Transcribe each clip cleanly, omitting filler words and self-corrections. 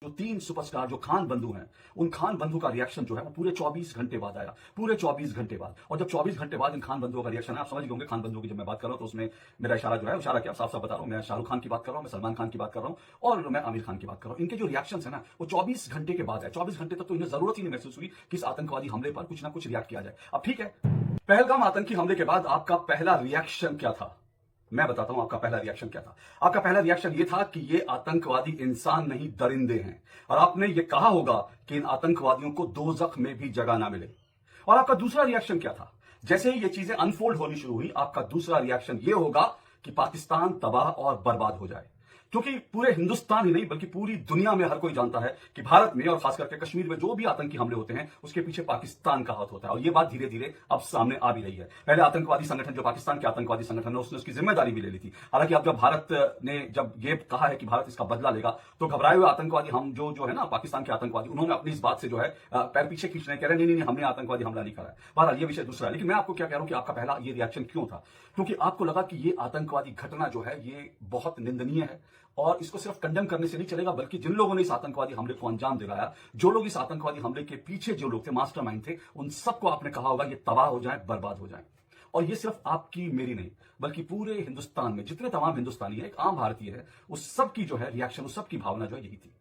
जो 3 सुपरस्टार जो खान बंधु हैं, उन खान बंधु का रिएक्शन जो है वो पूरे 24 घंटे बाद आया, पूरे 24 घंटे बाद। और जब 24 घंटे बाद इन खान बंधुओं का रिएक्शन है, आप समझ गए होंगे खान बंधुओं की जब मैं बात कर रहा हूं तो उसमें मेरा इशारा जो है, इशारा क्या साफ साफ बता रहा हूं, मैं शाहरुख खान की बात कर रहा हूं, मैं सलमान खान की बात कर रहा हूं और मैं आमिर खान की बात कर रहा हूं। इनके जो रिएक्शन है ना वो 24 घंटे के बाद है। 24 घंटे तक तो इन्हें जरूरत ही नहीं महसूस हुई कि इस आतंकवादी हमले पर कुछ ना कुछ रिएक्ट किया जाए। अब ठीक है, पहलगाम आतंकी हमले के बाद आपका पहला रिएक्शन क्या था? मैं बताता हूं आपका पहला रिएक्शन क्या था। आपका पहला रिएक्शन यह था कि ये आतंकवादी इंसान नहीं दरिंदे हैं, और आपने ये कहा होगा कि इन आतंकवादियों को दोज़ख में भी जगह ना मिले। और आपका दूसरा रिएक्शन क्या था? जैसे ही ये चीजें अनफोल्ड होनी शुरू हुई, आपका दूसरा रिएक्शन ये होगा कि पाकिस्तान तबाह और बर्बाद हो जाए। क्योंकि पूरे हिंदुस्तान ही नहीं बल्कि पूरी दुनिया में हर कोई जानता है कि भारत में और खास करके कश्मीर में जो भी आतंकी हमले होते हैं उसके पीछे पाकिस्तान का हाथ होता है। और ये बात धीरे धीरे अब सामने आ भी रही है। पहले आतंकवादी संगठन जो पाकिस्तान के आतंकवादी संगठन है उसने उसकी जिम्मेदारी भी ले ली थी। हालांकि अब जब भारत ने जब ये कहा है कि भारत इसका बदला लेगा तो घबराए हुए आतंकवादी हम जो है ना पाकिस्तान के आतंकवादी, उन्होंने अपनी इस बात से जो है पैर पीछे खींच रहे, कह रहे नहीं हमने आतंकवादी हमला नहीं करा है। बहरहाल ये विषय दूसरा है। लेकिन मैं आपको क्या कह रहा हूं कि आपका पहला ये रिएक्शन क्यों था? क्योंकि आपको लगा कि ये आतंकवादी घटना जो है ये बहुत निंदनीय है और इसको सिर्फ कंडेम करने से नहीं चलेगा, बल्कि जिन लोगों ने इस आतंकवादी हमले को अंजाम दिलाया, जो लोग इस आतंकवादी हमले के पीछे जो लोग थे, मास्टरमाइंड थे, उन सबको आपने कहा होगा ये तबाह हो जाए, बर्बाद हो जाए। और ये सिर्फ आपकी मेरी नहीं बल्कि पूरे हिंदुस्तान में जितने तमाम हिंदुस्तानी है, एक आम भारतीय है, उस सब की जो है रिएक्शन, उस सब की भावना जो है यही थी।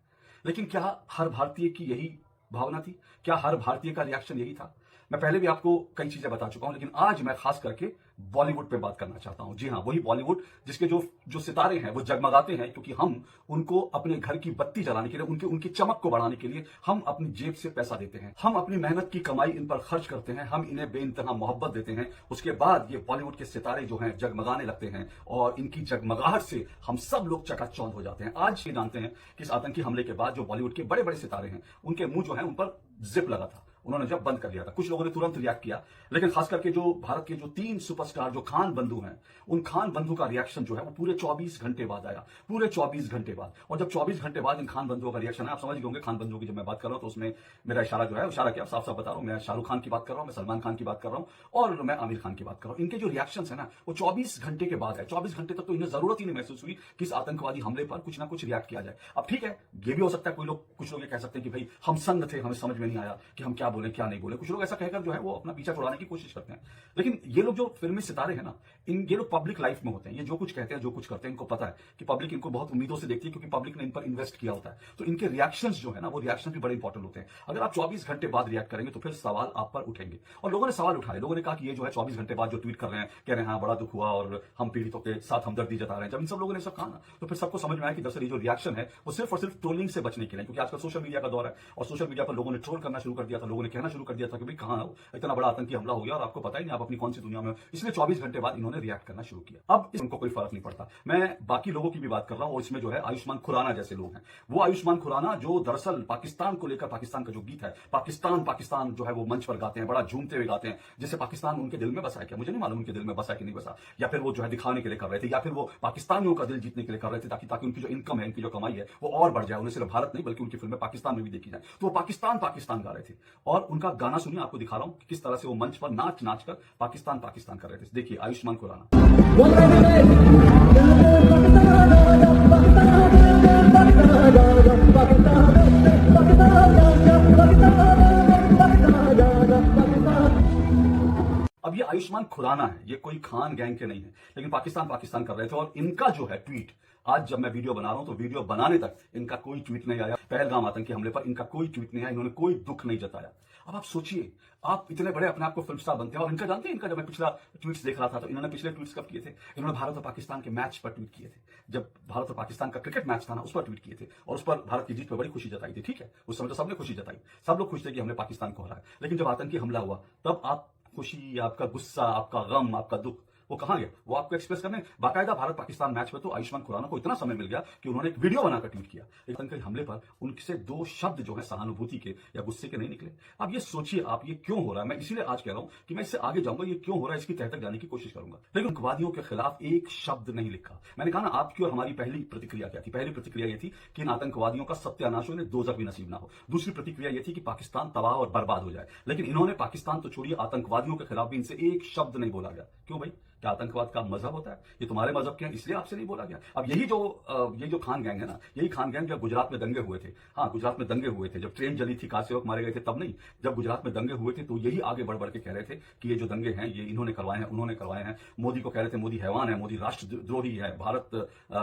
लेकिन क्या हर भारतीय की यही भावना थी? क्या हर भारतीय का रिएक्शन यही था? मैं पहले भी आपको कई चीजें बता चुका हूं, लेकिन आज मैं खास करके बॉलीवुड पे बात करना चाहता हूं। जी हां, वही बॉलीवुड जिसके जो सितारे हैं वो जगमगाते हैं क्योंकि हम उनको अपने घर की बत्ती जलाने के लिए, उनकी चमक को बढ़ाने के लिए हम अपनी जेब से पैसा देते हैं, हम अपनी मेहनत की कमाई इन पर खर्च करते हैं, हम इन्हें बेइंतहा मोहब्बत देते हैं। उसके बाद ये बॉलीवुड के सितारे जो हैं जगमगाने लगते हैं और इनकी जगमगाहट से हम सब लोग चकाचौंध हो जाते हैं। आज ये जानते हैं कि इस आतंकी हमले के बाद जो बॉलीवुड के बड़े बड़े सितारे हैं उनके मुंह जो है उन पर जिप लगा था, उन्होंने जब बंद कर दिया था। कुछ लोगों ने तुरंत रिएक्ट किया, लेकिन खास करके जो भारत के जो 3 सुपरस्टार जो खान बंधु हैं, उन खान बंधु का रिएक्शन जो है वो पूरे 24 घंटे बाद आया, पूरे 24 घंटे बाद। और जब 24 घंटे बाद इन खान बंधुओं का रिएक्शन है, आप समझ गए होंगे खान बंधुओं की जब मैं बात कर रहा हूं तो उसमें मेरा इशारा जो है, इशारा क्या साफ साफ बता रहा हूं, मैं शाहरुख खान की बात कर रहा हूं, मैं सलमान खान की बात कर रहा हूं और मैं आमिर खान की बात कर रहा हूं। इनके जो रिएक्शन है ना वो 24 घंटे के बाद है। 24 घंटे तक तो इन्हें जरूरत ही नहीं महसूस हुई कि इस आतंकवादी हमले पर कुछ ना कुछ रिएक्ट किया जाए। अब ठीक है, ये भी हो सकता है कुछ लोग ये कह सकते हैं कि भाई हम संग थे, हमें समझ में नहीं आया कि हम क्या बोले क्या नहीं बोले। कुछ लोग ऐसा कहकर जो है वो अपना पीछा छुड़ाने की कोशिश करते हैं। लेकिन ये लोग जो फिल्मी सितारे हैं ना, ये लोग पब्लिक लाइफ में होते हैं। ये जो कुछ कहते हैं, जो कुछ करते हैं, इनको पता है कि पब्लिक इनको बहुत उम्मीदों से देखती है क्योंकि पब्लिक ने इन पर इन्वेस्ट किया होता है। तो इनके रिएक्शंस जो है ना वो रिएक्शन भी बड़े इंपॉर्टेंट होते हैं। अगर आप 24 घंटे बाद रिएक्ट करेंगे तो फिर सवाल आप पर उठेंगे। और लोगों ने सवाल उठाए, लोगों ने कहा कि ये जो है 24 घंटे बाद जो ट्वीट कर रहे हैं, कह रहे हैं हाँ बड़ा दुख हुआ और हम पीड़ितों के साथ हमदर्दी जता रहे हैं। जब इन सब लोगों ने सब कहा ना तो फिर सबको समझ में आया कि दरअसल ये जो रिएक्शन है वो सिर्फ और सिर्फ ट्रोलिंग से बचने के लिए, क्योंकि आजकल सोशल मीडिया का दौर है और सोशल मीडिया पर लोगों ने ट्रोल करना शुरू कर दिया था। लोगों ने कहना शुरू कर दिया था कि भाई कहां हो, इतना बड़ा आतंकी हमला हो गया और आपको पता ही नहीं आप अपनी कौन सी दुनिया में हो। इसलिए 24 घंटे बाद इन्होंने रिएक्ट करना शुरू किया। अब इनको कोई फर्क नहीं पड़ता। मैं बाकी लोगों की भी बात कर रहा हूं और इसमें जो है आयुष्मान खुराना जैसे लोग हैं, वो आयुष्मान खुराना जो दरअसल पाकिस्तान को लेकर, पाकिस्तान का जो गीत है पाकिस्तान पाकिस्तान जो है वो मंच पर गाते हैं, बड़ा झूमते हुए गाते हैं, जैसे पाकिस्तान उनके दिल में बसा है। क्या मुझे नहीं मालूम उनके दिल में बसा कि नहीं बसा, या फिर वो जो है दिखाने के लिए कर रहे थे, या फिर वो पाकिस्तानियों का दिल जीतने के लिए कर रहे थे ताकि उनकी जो इनकम है, उनकी जो कमाई है वो और बढ़ जाए, उन्हें सिर्फ भारत नहीं बल्कि उनकी फिल्में पाकिस्तान में भी देखी जाए। तो वो पाकिस्तान पाकिस्तान गा रहे थे और उनका गाना सुनिए, आपको दिखा रहा हूं कि किस तरह से वो मंच पर नाच नाच कर पाकिस्तान पाकिस्तान कर रहे थे। देखिए आयुष्मान खुराना। अब ये आयुष्मान खुराना है, ये कोई खान गैंग के नहीं है, लेकिन पाकिस्तान पाकिस्तान कर रहे थे। और इनका जो है ट्वीट, आज जब मैं वीडियो बना रहा हूं तो वीडियो बनाने तक इनका कोई ट्वीट नहीं आया। पहलगाम आतंकी हमले पर इनका कोई ट्वीट नहीं आया, इन्होंने कोई दुख नहीं जताया। अब आप सोचिए, आप इतने बड़े अपने आप को फिल्म स्टार बनते हैं और इनका जानते हैं, इनका जब मैं पिछला ट्वीट्स देख रहा था तो इन्होंने पिछले ट्वीट्स कब किए थे? इन्होंने भारत और पाकिस्तान के मैच पर ट्वीट किए थे। जब भारत और पाकिस्तान का क्रिकेट मैच था ना उस पर ट्वीट किए थे और उस पर भारत की जीत पर बड़ी खुशी जताई थी। ठीक है, उस समय तो सबने खुशी जताई, सब लोग खुश थे कि हमने पाकिस्तान को हराया। लेकिन जब आतंकी हमला हुआ तब आप खुशी, आपका गुस्सा, आपका गम, आपका दुख वो कहां गया? वो आपको एक्सप्रेस करने बाकायदा भारत पाकिस्तान मैच में तो आयुष्मान खुराना को इतना समय मिल गया कि उन्होंने एक वीडियो बनाकर ट्वीट किया। आतंकी हमले पर उनसे 2 शब्द जो है सहानुभूति के या गुस्से के नहीं निकले। अब ये सोचिए आप, ये क्यों हो रहा है? मैं इसीलिए आज कह रहा हूं कि मैं इससे आगे जाऊंगा, ये क्यों हो रहा है इसकी तह तक जाने की कोशिश करूंगा। लेकिन आतंकवादियों के खिलाफ एक शब्द नहीं लिखा। मैंने कहा ना, आपकी और हमारी पहली प्रतिक्रिया क्या थी? पहली प्रतिक्रिया यह थी कि इन आतंकवादियों का सत्यानाश हो, इन्हें दोज़ख भी नसीब ना हो। दूसरी प्रतिक्रिया यह थी कि पाकिस्तान तबाह और बर्बाद हो जाए। लेकिन इन्होंने पाकिस्तान तो छोड़िए, आतंकवादियों के खिलाफ भी इनसे एक शब्द नहीं बोला गया। क्यों भाई? क्या आतंकवाद का मजहब होता है? ये तुम्हारे मजहब के हैं इसलिए आपसे नहीं बोला गया। अब ये जो खान गैंग है ना, यही खान गैंग जब गुजरात में दंगे हुए थे, हाँ गुजरात में दंगे हुए थे, जब ट्रेन जली थी, कार सेवक मारे गए थे, तब नहीं, जब गुजरात में दंगे हुए थे तो यही आगे बढ़ बढ़ के कह रहे थे कि ये जो दंगे हैं ये इन्होंने करवाए हैं, उन्होंने करवाए हैं। मोदी को कह रहे थे मोदी हैवान है, मोदी राष्ट्रद्रोही है, भारत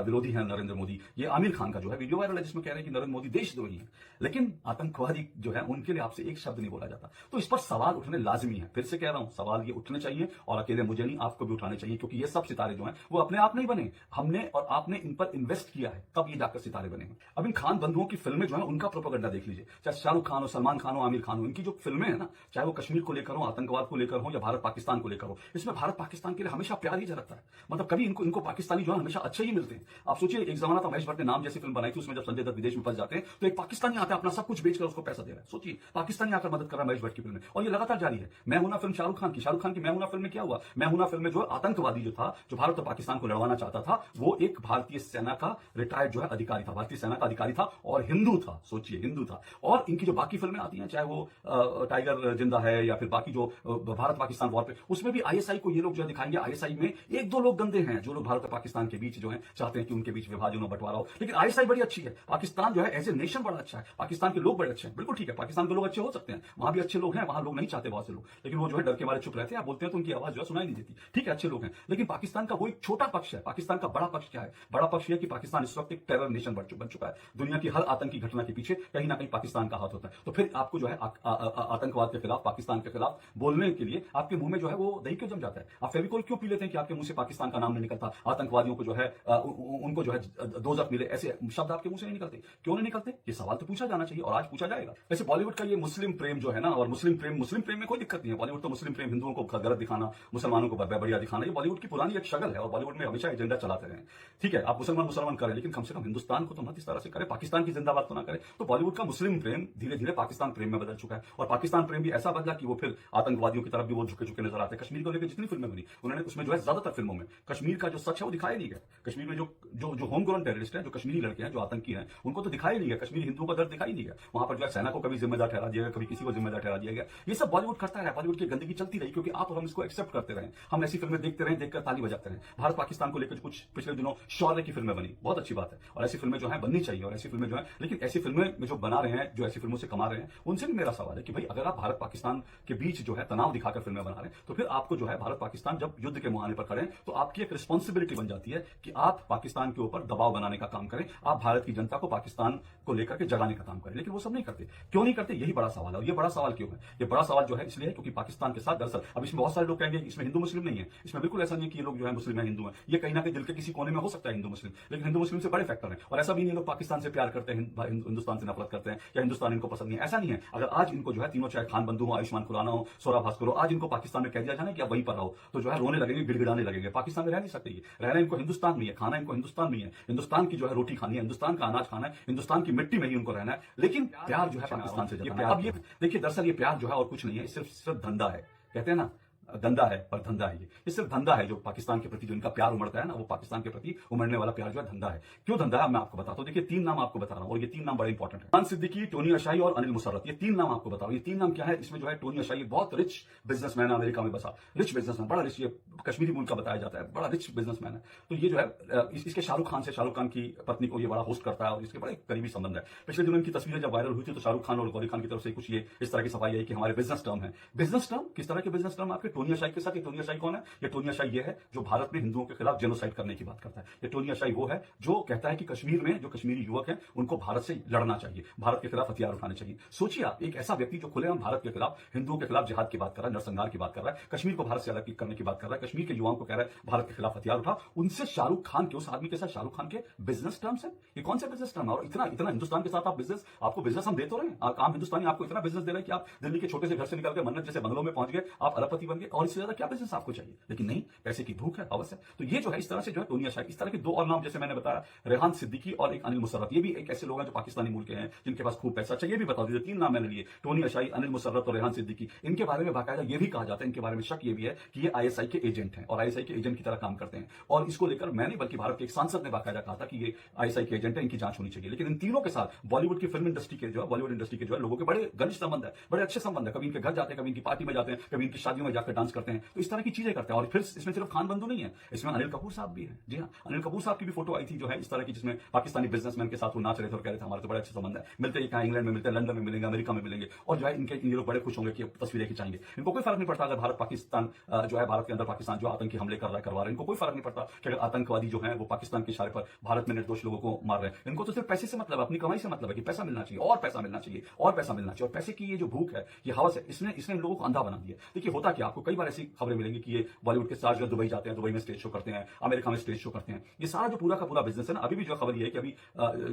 विरोधी है नरेंद्र मोदी। ये आमिर खान का जो है वीडियो वायरल है जिसमें कह रहे हैं कि नरेंद्र मोदी देशद्रोही है। लेकिन आतंकवादी जो है उनके लिए आपसे एक शब्द नहीं बोला जाता। तो इस पर सवाल उठने लाजमी है। फिर से कह रहा हूं, सवाल ये उठने चाहिए और अकेले मुझे नहीं, आपको भी उठाने चाहिए, क्योंकि ये सब सितारे जो हैं वो अपने आप नहीं बने, हमने और आपने इन पर इन्वेस्ट किया है, तब ये जाकर सितारे बने हैं। अब इन खान बंधुओं की फिल्में जो है उनका प्रोपेगेंडा देख लीजिए, चाहे शाहरुख खान हो, सलमान खान हो, आमिर खान हो, इनकी जो फिल्में हैं ना, चाहे वो कश्मीर को लेकर हो, आतंकवाद को लेकर हो या भारत पाकिस्तान को लेकर हो, इसमें भारत पाकिस्तान के लिए हमेशा प्यार ही झलकता है। मतलब कभी इनको पाकिस्तानी जो है हमेशा अच्छे ही मिलते हैं। आप सोचिए, एक जमाना था महेश भट्ट ने नाम जैसी फिल्म बनाई थी, उसमें जब संजय दत्त विदेश में फंस जाते हैं तो एक पाकिस्तानी आता है, अपना सब कुछ बेचकर उसको पैसा दे रहा है। सोचिए, पाकिस्तानी आकर मदद कर रहा है महेश भट्ट की फिल्म में, और ये लगातार जारी है। मैं हूं ना फिल्म शाहरुख खान की मैं हूं ना फिल्म में क्या हुआ? मैं हूं ना फिल्म में जो आतंकवादी जो था, जो भारत और पाकिस्तान को लड़वाना चाहता था, वो एक भारतीय सेना का रिटायर्ड जो है अधिकारी था, भारतीय सेना का अधिकारी था और हिंदू था। सोचिए, हिंदू था। और इनकी जो बाकी फिल्में आती हैं, चाहे वो टाइगर जिंदा है या फिर बाकी जो भारत पाकिस्तान वॉर पे, उसमें भी आईएसआई को ये लोग जो दिखाएंगे, आईएसआई में एक दो लोग गंदे हैं जो लोग भारत और पाकिस्तान के बीच जो है चाहते हैं कि उनके बीच विभाजन और बंटवारा हो। लेकिन आईएसआई बड़ी अच्छी है, पाकिस्तान जो है एज ए नेशन बड़ा अच्छा है, पाकिस्तान के लोग बड़े अच्छे हैं। बिल्कुल ठीक है, पाकिस्तान के लोग अच्छे हो सकते हैं, वहां भी अच्छे लोग हैं, वहां लोग नहीं चाहते बहुत से लोग, लेकिन वो जो है डर के मारे चुप रहते हैं। आप बोलते हैं तो उनकी आवाज जो है सुनाई नहीं देती। ठीक है, अच्छे लोग हैं, लेकिन पाकिस्तान का वो एक छोटा पक्ष है। पाकिस्तान का बड़ा पक्ष क्या है? बड़ा पक्ष यह कि पाकिस्तान इस वक्त एक टेरर नेशन बन चुका है। दुनिया की हर आतंकी घटना के पीछे कहीं ना कहीं पाकिस्तान का हाथ होता है। तो फिर आपको जो है आतंकवाद के खिलाफ, पाकिस्तान के खिलाफ बोलने के लिए आपके मुंह में जो है वो दही क्यों जम जाता है? आप फेविकोल क्यों पी लेते हैं कि आपके मुंह से पाकिस्तान का नाम नहीं निकलता? आतंकवादियों को जो है उनको जो है दोजख मिले, ऐसे शब्द आपके मुंह से नहीं निकलते। क्यों नहीं निकलते? ये सवाल तो पूछा जाना चाहिए और आज पूछा जाएगा। वैसे बॉलीवुड का ये मुस्लिम प्रेम जो है ना, और मुस्लिम प्रेम में कोई दिक्कत नहीं है। बॉलीवुड तो मुस्लिम प्रेम, हिंदुओं को गलत दिखाना, मुसलमानों को बढ़िया दिखाना, ये बॉलीवुड की पुरानी एक शगल है और बॉलीवुड में हमेशा एजेंडा चलाते रहे। ठीक है, आप मुसलमान करें, लेकिन कम से कम हिंदुस्तान को तो मत इस तरह से करें, पाकिस्तान की जिंदाबाद तो ना करें। तो बॉलीवुड का मुस्लिम प्रेम धीरे धीरे पाकिस्तान प्रेम में बदल चुका है, और पाकिस्तान प्रेम भी ऐसा बदला कि वो फिर आतंकवादियों की तरफ भी वो झुके झुके नजर आते हैं। कश्मीर को लेकर जितनी फिल्में बनी, उन्होंने उसमें जो है ज्यादातर फिल्मों में कश्मीर का जो सच है वो दिखाया नहीं गया। कश्मीर में जो होम ग्राउंड टेररिस्ट है, जो कश्मीरी लड़के हैं, जो आतंकी हैं, उनको तो दिखाया नहीं गया। कश्मीरी हिंदुओं का दर्द दिखाई नहीं गया। वहां पर जो है सेना को कभी जिम्मेदार ठहरा दिया गया, कभी किसी को जिम्मेदार ठहरा दिया गया। ये सब बॉलीवुड करता है, बॉलीवुड की गंदगी चलती रही, क्योंकि आप और हम इसको एक्सेप्ट करते रहे। हम ऐसी फिल्में देखते रहे, देखकर ताली बजाते रहे। भारत पाकिस्तान को लेकर कुछ पिछले दिनों शौर्य की फिल्में बनी, बहुत अच्छी बात है, और ऐसी फिल्में जो है बननी चाहिए, और ऐसी फिल्में जो है, लेकिन ऐसी फिल्में में जो बना रहे हैं, जो ऐसी फिल्मों से कमा रहे हैं, उनसे भी मेरा सवाल है कि भाई अगर आप भारत पाकिस्तान के बीच जो है तनाव दिखाकर फिल्में बना रहे हैं, तो फिर आपको जो है भारत पाकिस्तान जब युद्ध के मुहाने पर खड़े हैं, तो आपकी एक रिस्पॉन्सिबिलिटी बन जाती है कि आप पाकिस्तान के ऊपर दबाव बनाने का काम करें, आप भारत की जनता को पाकिस्तान को लेकर के जगाने का काम करें। लेकिन वो सब नहीं करते। क्यों नहीं करते? यही बड़ा सवाल है। और ये बड़ा सवाल क्यों है? ये बड़ा सवाल जो है इसलिए है क्योंकि पाकिस्तान के साथ दरअसल, अब इसमें बहुत सारे लोग कहेंगे इसमें हिंदू मुस्लिम नहीं है। इसमें बिल्कुल ऐसा नहीं है कि ये लोग जो है मुस्लिम है, हिंदू है। ये कहीं ना कहीं दिल के किसी कोने में हो सकता है हिंदू मुस्लिम, लेकिन हिंदू मुस्लिम से बड़े फैक्टर है। और ऐसा भी नहीं लोग पाकिस्तान से प्यार करते हैं, हिंदुस्तान से नफरत करते हैं, या हिंदुस्तान इनको पसंद नहीं है, ऐसा नहीं है। अगर आज इनको जो है तीनों, चाहे खान बंधु हो, आयुष्मान खुराना हो, सोरा भास्कर हो, आज इनको पाकिस्तान में कह दिया जाए कि आप वहीं पर रहो, तो जो है रोने लगेंगे, गिड़गिड़ाने लगेंगे। पाकिस्तान में रह नहीं सकते। रहना इनको हिंदुस्तान में है, खाना इनको हिंदुस्तान में है, हिंदुस्तान की जो है रोटी खानी है, हिंदुस्तान का अनाज खाना है, हिंदुस्तान की मिट्टी में ही उनको रहना है। लेकिन प्यार जो है पाकिस्तान से जताना है। अब ये देखिए, दरअसल ये प्यार जो है और कुछ नहीं है, सिर्फ धंधा है। कहते हैं ना, धंधा है पर धंधा है। ये सिर्फ धंधा है। जो पाकिस्तान के प्रति जो इनका प्यार उमड़ता है ना, वो पाकिस्तान के प्रति उमड़ने वाला प्यार जो है धंधा है। क्यों धंधा है मैं आपको बताता हूं। देखिए, 3 नाम आपको बता रहा हूं, और ये 3 नाम बड़े इंपॉर्टेंट है। रेहान सिद्दीकी, टोनी अशाई और अनिल मुशर्रफ, ये 3 नाम आपको बताओ। ये 3 नाम क्या है? इसमें जो है टोनी अशाई बहुत रिच बिजनेसमैन है, अमेरिका में बसा, रिच बिजनेसमैन, बड़ा रिच, ये कश्मीरी मूल का बताया जाता है, बड़ा रिच बिजनेसमैन है। तो ये जो है इसके शाहरुख खान की पत्नी को ये बड़ा होस्ट करता है, और इसके बड़े करीबी संबंध है। पिछले दिनों इनकी तस्वीरें जब वायरल हुई थी, तो शाहरुख खान और गौरी खान की तरफ से कुछ ये इस तरह की सफाई आई कि हमारे बिजनेस टर्म है। बिजनेस टर्म किस तरह के बिजनेस टर्म आपके? टोनी अशाई के साथ। टोनी अशाई कौन है? ये टोनी अशाई ये है जो भारत में हिंदुओं के खिलाफ जेनोसाइड करने की बात करता है। ये टोनी अशाई वो है जो कहता है कि कश्मीर में जो कश्मीरी युवक हैं, उनको भारत से लड़ना चाहिए, भारत के खिलाफ हथियार उठाने चाहिए। सोचिए आप, एक ऐसा व्यक्ति जो खुलेआम भारत के खिलाफ, हिंदुओं के खिलाफ जिहाद की बात कर रहा है, नरसंहार की बात कर रहा है, कश्मीर को भारत से अलग करने की बात कर रहा है, कश्मीर के युवाओं को कह रहा है भारत के खिलाफ हथियार उठा, उनसे शाहरुख खान के, उस आदमी के साथ शाहरुख खान के बिजनेस टर्म्स है। ये कौन से बिजनेस टर्म है? और इतना हिंदुस्तान के साथ आप बिजनेस, आपको बिजनेस हम दे तो रहे हैं, आम हिंदुस्तानी आपको इतना बिजनेस दे रहे हैं कि आप दिल्ली के छोटे से घर से निकल के मन्नत जैसे बंगलों में पहुंच गए, आप अरबपति बन गए, और इससे ज्यादा क्या बिजनेस आपको चाहिए? लेकिन नहीं, पैसे की भूख है, अवश्य। तो ये जो है इस तरह से जो है टोनी अशाई, इस तरह के 2 और नाम जैसे मैंने बताया, रेहान सिद्दीकी और एक अनिल मुशर्रफ, ये भी एक ऐसे लोग हैं जो पाकिस्तानी मूल के हैं, जिनके पास खूब पैसा। अच्छा, ये भी बता दीजिए, 3 नाम मैंने लिए, टोनी अशाई, अनिल मुशर्रफ और रेहान सिद्दीकी। इनके बारे में बाकायदा ये भी कहा जाता है, इनके बारे में शक ये भी है कि ये आईएसआई के एजेंट हैं, और आईएसआई के एजेंट की तरह काम करते हैं। और इसको लेकर मैं नहीं, बल्कि भारत के एक सांसद ने बाकायदा कहा था कि ये आईएसआई के एजेंट है, इनकी जांच होनी चाहिए। लेकिन इन तीनों के साथ बॉलीवुड की फिल्म इंडस्ट्री के जो है, बॉलीवुड इंडस्ट्री के जो है लोगों के बड़े घनिष्ठ संबंध है, बड़े अच्छे संबंध है। कभी इनके घर जाते हैं, कभी इनकी पार्टी में जाते हैं, कभी इनकी शादियों में जाकर डांस करते हैं, तो इस तरह की चीजें करते हैं। और फिर इसमें सिर्फ खान बंधु नहीं है, इसमें अनिल कपूर साहब भी हैं। जी हाँ, अनिल कपूर साहब की भी फोटो आई थी जो है इस तरह की, जिसमें पाकिस्तानी बिजनेसमैन के साथ वो नाच रहे थे और कह रहे थे हमारे तो बड़े अच्छे संबंध है, मिलते ही कहाँ इंग्लैंड में मिलते हैं, लंदन में मिलेंगे, अमेरिका में मिलेंगे, और जो है इन लोग बड़े खुश होंगे कि तस्वीरें खिंचाएंगे। इनको कोई फर्क नहीं पड़ता अगर भारत पाकिस्तान जो है, भारत के अंदर पाकिस्तान जो आतंकी हमले कर रहा है, करवा रहे हैं, इनको कोई फर्क नहीं पड़ता कि अगर आतंकवादी जो है वो पाकिस्तान के इशारे पर भारत में निर्दोष लोगों को मार रहे हैं। इनको तो सिर्फ पैसे से मतलब है, अपनी कमाई से मतलब है कि पैसा मिलना चाहिए और पैसा मिलना चाहिए और पैसा मिलना चाहिए। और पैसे की ये जो भूख है, ये हवस है, इसने इन लोगों को अंधा बना दिया। देखिए होता क्या, आपको कई बार ऐसी खबरें मिलेंगी कि ये बॉलीवुड के स्टार्स जो दुबई जाते हैं, दुबई में स्टेज शो करते हैं, अमेरिका में स्टेज शो करते हैं। ये सारा जो पूरा का पूरा बिजनेस है ना, अभी भी जो खबर ये है कि अभी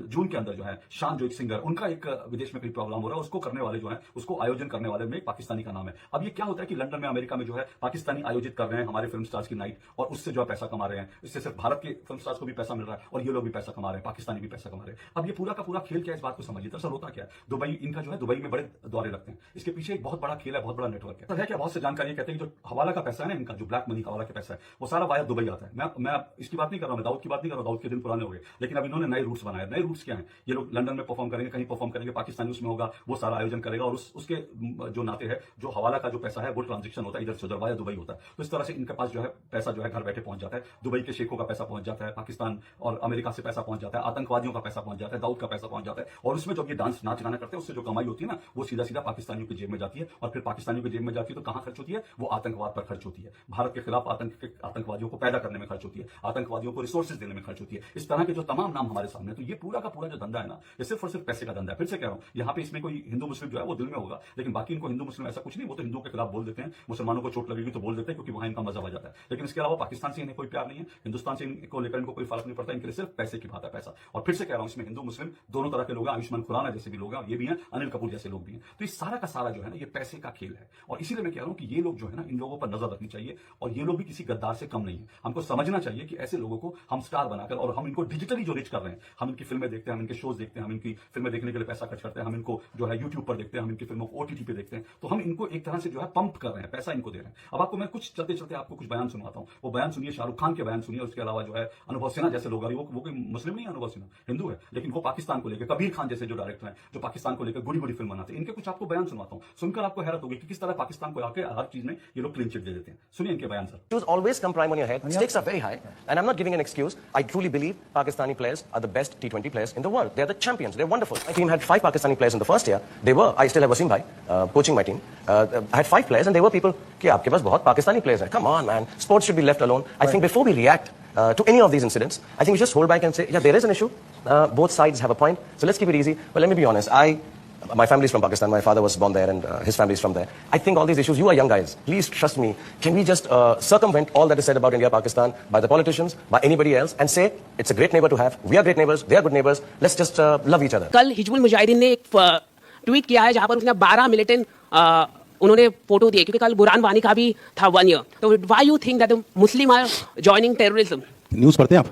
जून के अंदर जो है शान, जो एक सिंगर, उनका एक विदेश में कोई प्रोग्राम हो रहा है, उसको करने वाले जो है, उसको आयोजन करने वाले में एक पाकिस्तानी का नाम है। अब ये क्या होता है कि लंदन में, अमेरिका में जो है पाकिस्तानी आयोजित कर रहे हैं हमारे फिल्म स्टार्स की नाइट, और उससे जो है पैसा कमा रहे हैं। इससे सिर्फ भारत के फिल्म स्टार्स को भी पैसा मिल रहा है और ये लोग भी पैसा कमा रहे हैं, पाकिस्तानी भी पैसा कमा रहे हैं। अब ये पूरा का पूरा खेल क्या है, इस बात को समझिए। दरअसल होता क्या है, दुबई इनका जो है, दुबई में बड़े दौरे लगते हैं, इसके पीछे एक बहुत बड़ा खेल है, बहुत बड़ा नेटवर्क है। तो है क्या, बहुत से जानकारी कहते हैं कि जो हवाला का पैसा है ना इनका, जो ब्लैक मनी हवाला का पैसा है, वो सारा वाया दुबई आता है। मैं इसकी बात नहीं कर रहा हूं, दाऊद की बात नहीं कर रहा हूं, दाऊद के दिन पुराने हो गए, लेकिन अब इन्होंने नए रूट्स बनाए। नए रूट्स क्या है, ये लोग लंदन में परफॉर्म करेंगे, कहीं परफॉर्म करेंगे, पाकिस्तानी उसमें होगा, वो सारा आयोजन करेगा, और उसके जो नाते है, जो हवाला का जो पैसा है, वो ट्रांजेक्शन होता है इधर से उधर वाया दुबई होता है। तो इस तरह से इनके पास जो है पैसा जो है घर बैठे पहुंच जाता है, दुबई के शेखों का पैसा पहुंच जाता है, पाकिस्तान और अमेरिका से पैसा पहुंच जाता है, आतंकवादियों का पैसा पहुंच जाता है, दाऊद का पैसा पहुंच जाता है, और उसमें जब ये डांस नाच गाना करते हैं, उससे जो कमाई होती है ना, वो सीधा सीधा पाकिस्तानियों की जेब में जाती है, और फिर पाकिस्तानियों की जेब में जाती है तो कहां खर्च होती है, वो आतंकवाद पर खर्च होती है, भारत के खिलाफ आतंकवादियों को पैदा करने में खर्च होती है, आतंकवादियों को रिसोर्सेज देने में खर्च होती है। इस तरह के जो तमाम नाम हमारे सामने, तो ये पूरा का पूरा जो धंधा है ना, ये सिर्फ और सिर्फ पैसे का धंधा है। फिर से कह रहा हूं, यहाँ पे इसमें कोई हिंदू मुस्लिम जो है वो दिल में होगा, लेकिन बाकी इनको हिंदू मुस्लिम ऐसा कुछ नहीं, वो तो हिंदुओं के खिलाफ बोल देते हैं, मुसलमानों को चोट लगेगी तो बोल देते हैं, क्योंकि वहां इनका मजा आ जाता है। लेकिन इसके अलावा पाकिस्तान से इन्हें कोई प्यार नहीं है, हिंदुस्तान से इनको लेकर इनको कोई फर्क नहीं पड़ता, इनके लिए सिर्फ पैसे की बात है, पैसा। और फिर से कह रहा हूं, इसमें हिंदू मुस्लिम दोनों तरह के लोग हैं, आयुष्मान खुराना जैसे भी लोग हैं, ये भी हैं, अनिल कपूर जैसे लोग भी हैं। तो इस सारा का सारा जो है ना, ये पैसे का खेल है। और इसीलिए मैं कह रहा हूं कि ये लोग जो है ना, इन लोगों पर नजर रखनी चाहिए, और ये लोग भी किसी गद्दार से कम नहीं है। हमको समझना चाहिए कि ऐसे लोगों को हम स्टार बनाकर, और हम इनको डिजिटली जो रिच कर रहे हैं, हम इनकी फिल्में देखते हैं, हम इनके शोज देखते हैं, हम इनकी फिल्में देखने के लिए पैसा खर्च करते हैं, हम इनको जो है यूट्यूब पर देखते हैं, हम इनकी फिल्मों को ओटीटी पे देखते हैं, तो हम इनको एक तरह से जो है पंप कर रहे हैं, पैसा इनको दे रहे हैं। अब आपको मैं कुछ चलते चलते आपको कुछ बयान सुनाता हूं, वो बयान सुनिए, शाहरुख खान के बयान सुनिए, उसके अलावा जो है अनुभव सिन्हा जैसे लोग, वो कोई मुस्लिम नहीं है, अनुभव सिन्हा हिंदू है, लेकिन वो पाकिस्तान को लेकर, कबीर खान जैसे जो डायरेक्टर हैं, जो पाकिस्तान को लेकर बुरी बुरी फिल्म बनाते हैं, इनके कुछ आपको बयान सुनाता हूं, सुनकर आपको हैरत होगी कि किस तरह पाकिस्तान को आके हर चीज में ये लोग क्लीन चिट दे देते हैं। सुनिए इनके बयान sir. Issues always come prime on your head. Stakes are very high, and I'm not giving an excuse. I truly believe Pakistani players are the best T20 players in the world. They're the champions. They're wonderful. My team had 5 Pakistani players in the first year. I still have Wasim Bhai coaching my team. I had 5 players, and they were people. कि आपके पास बहुत Pakistani players हैं. Come on, man. Sports should be left alone. I think before we react to any of these incidents, I think we just hold back and say, yeah, there is an issue. Both sides have a point. So let's keep it easy. But let me be honest. My family is from Pakistan. My father was born there, and his family is from there. I think all these issues, you are young guys. Please trust me. Can we just circumvent all that is said about India, Pakistan, by the politicians, by anybody else, and say it's a great neighbor to have. We are great neighbors. They are good neighbors. Let's just love each other. कल हिजबुल मुजाहिदीन ने एक tweet किया है जहां पर उसने 12 militant उन्होंने photo दिए, क्योंकि कल बुरहान वानी का भी था 1 ईयर। तो why you think that Muslim are joining terrorism? News पढ़ते हैं आप?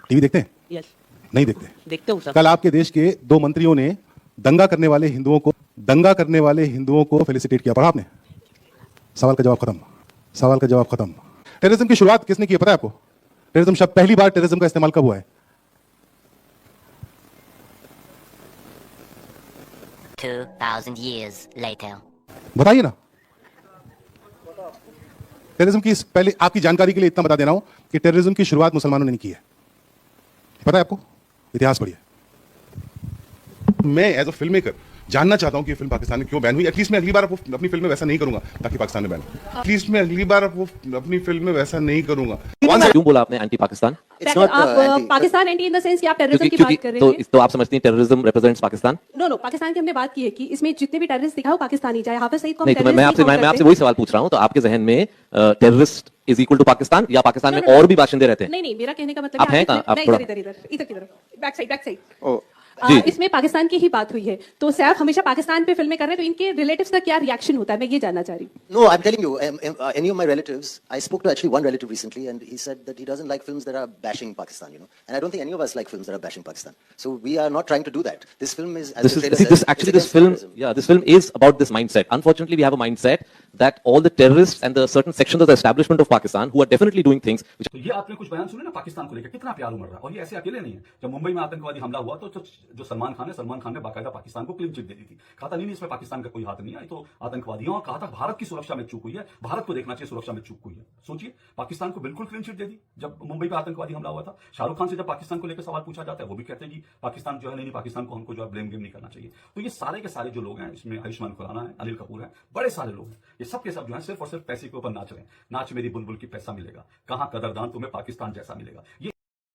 टीवी देखते हैं? यस, नहीं देखते? देखते हूं सर। कल आपके देश के 2 मंत्रियों ने दंगा करने वाले हिंदुओं को फेलिसिटेट किया। पढ़ा आपने? सवाल का जवाब खत्म। सवाल का जवाब खत्म। टेररिज्म की शुरुआत किसने की पता है आपको? टेररिज्म शब्द पहली बार टेररिज्म का इस्तेमाल कब हुआ है? 2000 years later. बताइए ना। टेररिज्म की पहले, आपकी जानकारी के लिए इतना बता दे रहा हूं कि टेररिज्म की शुरुआत मुसलमानों ने नहीं की है। पता है आपको? इतिहास पढ़िए। मैं एज अ फिल्म मेकर जानना चाहता हूं कि फिल्म पाकिस्तान में क्यों बैन हुई। एटलीस्ट मैं अगली बार अपनी फिल्म में वैसा नहीं करूंगा ताकि पाकिस्तान में बैन। एटलीस्ट मैं अगली बार अपनी फिल्म में वैसा नहीं करूंगा। क्यों बोला आपने एंटी पाकिस्तान? आप Pakistan anti in the sense कि आप टेररिज्म की बात कर रहे हैं। तो आप समझती हैं terrorism represents Pakistan? No, Pakistan की हमने बात की है कि इसमें जितने भी टेररिस्ट दिखा वो पाकिस्तानी, चाहे हाफिज सईद को नहीं, तो मैं आपसे वही सवाल पूछ रहा हूं। तो आपके जहन में terrorist is equal to Pakistan, या पाकिस्तान में और भी बाशिंदे रहते हैं? नहीं, मेरा कहने का मतलब आप हैं कहां? आप थोड़ा इधर की तरफ, बैक साइड। जी। इसमें पाकिस्तान की ही बात हुई है, तो सैफ हमेशा पाकिस्तान पे फिल्में कर रहे हैं, तो इनके रिलेटिव्स का क्या रिएक्शन होता है, मैं ये जानना चाह रही हूँ। No, I'm telling you, any of my relatives, I spoke to actually one relative recently, and he said that he doesn't like films that are bashing Pakistan, you know. And I don't think any of us like films that are bashing Pakistan. So we are not trying to do that. This film is, as the trailer says, this film is about this mindset. Unfortunately, we have a mindset that all the terrorists and the certain sections of the establishment of Pakistan who are definitely doing things which तो ये आपने कुछ बयान सुने ना पाकिस्तान को लेकर, कितना प्यार उमड़ रहा है। और ये ऐसे अकेले नहीं है। जब मुंबई में आतंकवादी हमला हुआ तो जो सलमान खान ने बाकायदा पाकिस्तान को क्लीन चिट दे दी थी। कहा था नहीं इसमें पाकिस्तान का कोई हाथ नहीं है, तो आतंकवादियों, और कहा था भारत की सुरक्षा में चूक हुई है, भारत को देखना चाहिए सुरक्षा में चूक हुई है। सोचिए, पाकिस्तान को बिल्कुल क्लीन चिट दे दी जब मुंबई में आतंकवादी हमला हुआ था। शाहरुख खान से जब पाकिस्तान को लेकर सवाल पूछा जाता है, वो भी कहते हैं कि पाकिस्तान जो है नहीं, पाकिस्तान को हमको जो है ब्लेम गेम नहीं करना चाहिए। तो ये सारे के सारे जो लोग हैं, इसमें आयुष्मान खुराना है, अनिल कपूर है, बड़े सारे लोग हैं, ये सब के सब जो है सिर्फ और सिर्फ पैसे के ऊपर नाच रहे हैं। नाच मेरी बुलबुल की पैसा मिलेगा, कहां कदरदान तुम्हें पाकिस्तान जैसा मिलेगा। ये